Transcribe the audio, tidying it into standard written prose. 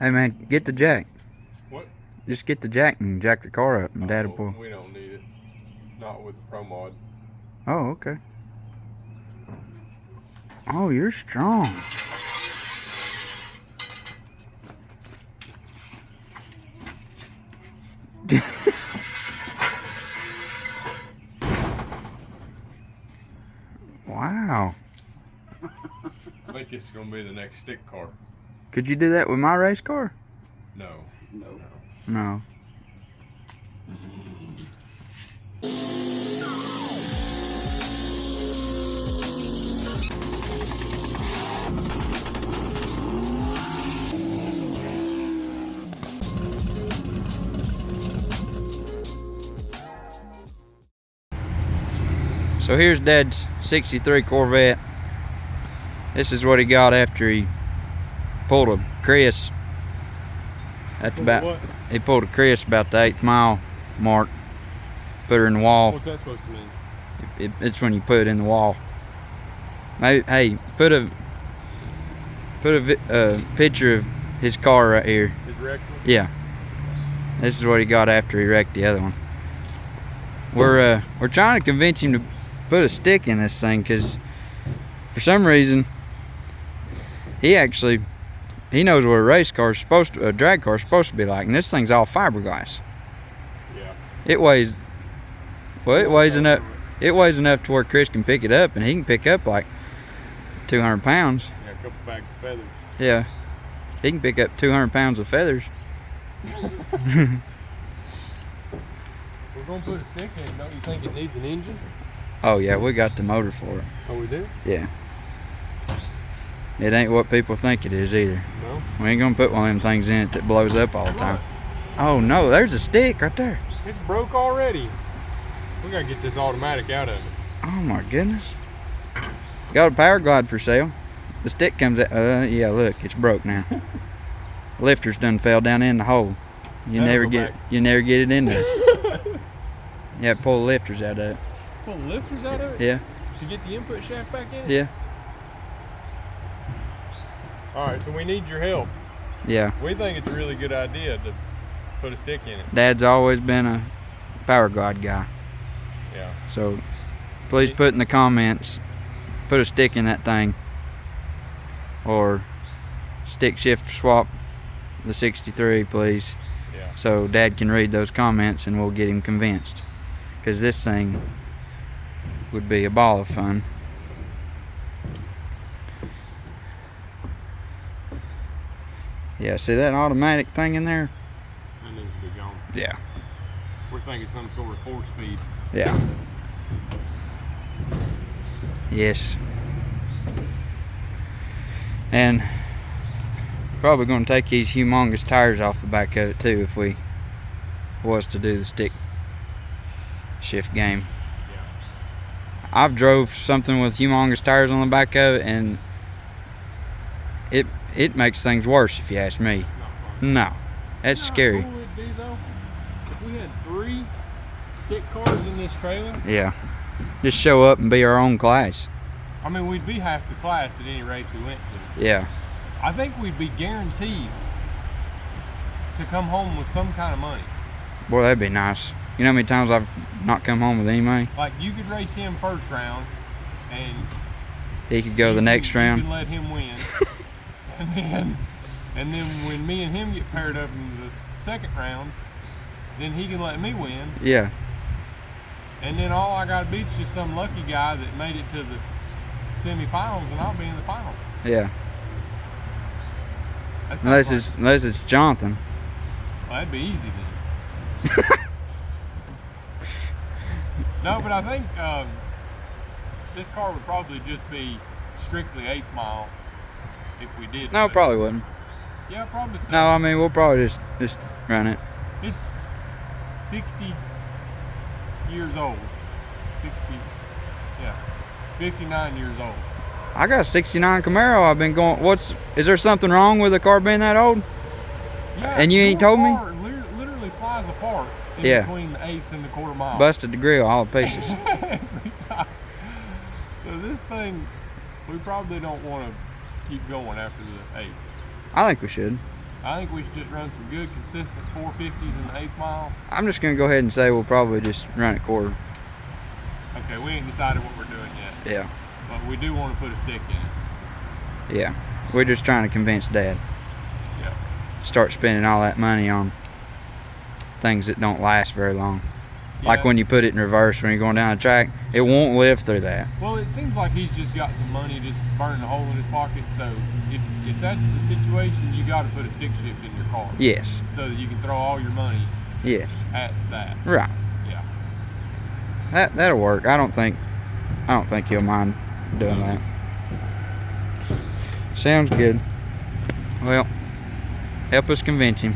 Hey man, get the jack. What? Just get the jack and jack the car up and Dad will pull. We don't need it. Not with the Pro Mod. Oh, okay. Oh, you're strong. Wow. I think it's gonna be the next stick car. Could you do that with my race car? No. No. So here's Dad's 63 Corvette. This is what he got after he pulled a Chris. He pulled a Chris about the 8th mile mark. Put her in the wall. What's that supposed to mean? It's when you put it in the wall. Maybe, hey, put a picture of his car right here. His wrecked one? Yeah. This is what he got after he wrecked the other one. We're trying to convince him to put a stick in this thing because for some reason he knows what a race car is supposed to, a drag car is supposed to be like, and this thing's all fiberglass. Yeah. It weighs enough. It weighs enough to where Chris can pick it up, and he can pick up like 200 pounds. Yeah, a couple bags of feathers. Yeah, he can pick up 200 pounds of feathers. We're gonna put a stick in. Don't you think it needs an engine? Oh yeah, we got the motor for it. Oh, we do? Yeah. It ain't what people think it is either. No. We ain't gonna put one of them things in it that blows up all the time. Oh no, there's a stick right there. It's broke already. We gotta get this automatic out of it. Oh my goodness. Got a power glide for sale. The stick comes out. Yeah, look, it's broke now. Lifter's done fell down in the hole. You never get it in there. You have to pull the lifters out of it. Pull the lifters out of it? Yeah. To get the input shaft back in it? Yeah. Alright, so we need your help. Yeah. We think it's a really good idea to put a stick in it. Dad's always been a power glide guy. Yeah. So please put in the comments, put a stick in that thing, or stick shift swap the 63, please. Yeah. So Dad can read those comments and we'll get him convinced. Because this thing would be a ball of fun. Yeah, see that automatic thing in there? That needs to be gone. Yeah. We're thinking some sort of 4-speed. Yeah. Yes. And probably going to take these humongous tires off the back of it too if we was to do the stick shift game. Yeah. I've drove something with humongous tires on the back of it, and it makes things worse if you ask me. It's not fun. No, that's scary. How cool would it be though if we had 3 stick cars in this trailer? Yeah, just show up and be our own class. I mean, we'd be half the class at any race we went to. Yeah. I think we'd be guaranteed to come home with some kind of money. Boy, that'd be nice. You know how many times I've not come home with any money? Like, you could race him first round, and He could go the next you round. can let him win. and then when me and him get paired up in the second round, then he can let me win. Yeah. And then all I gotta beat is just some lucky guy that made it to the semifinals, and I'll be in the finals. Yeah. That sounds Unless it's Jonathan. well, that'd be easy then. No, but I think this car would probably just be strictly 8th mile if we did. No, probably wouldn't. Yeah, probably so. No, I mean we'll probably just run it. It's 60 years old. 59 years old. I got a 69 Camaro. I've been going. Is there something wrong with a car being that old? Yeah, And you ain't told me? car literally flies apart in between the 8th and the quarter mile. Busted the grill all to pieces. Every time. So this thing, we probably don't want to keep going after the 8th. I think we should. I think we should just run some good, consistent 450s in the 8th mile. I'm just gonna go ahead and say we'll probably just run it quarter. Okay, we ain't decided what we're doing yet. Yeah. But we do want to put a stick in it. Yeah. We're just trying to convince Dad. Yeah. Start spending all that money on things that don't last very long. Yeah. Like when you put it in reverse when you're going down the track, it won't live through that. Well, it seems like he's just got some money just burning a hole in his pocket. So if that's the situation, you got to put a stick shift in your car. Yes. So that you can throw all your money. Yes. At that. Right. Yeah. That'll work. I don't think he'll mind doing that. Sounds good. Well, help us convince him.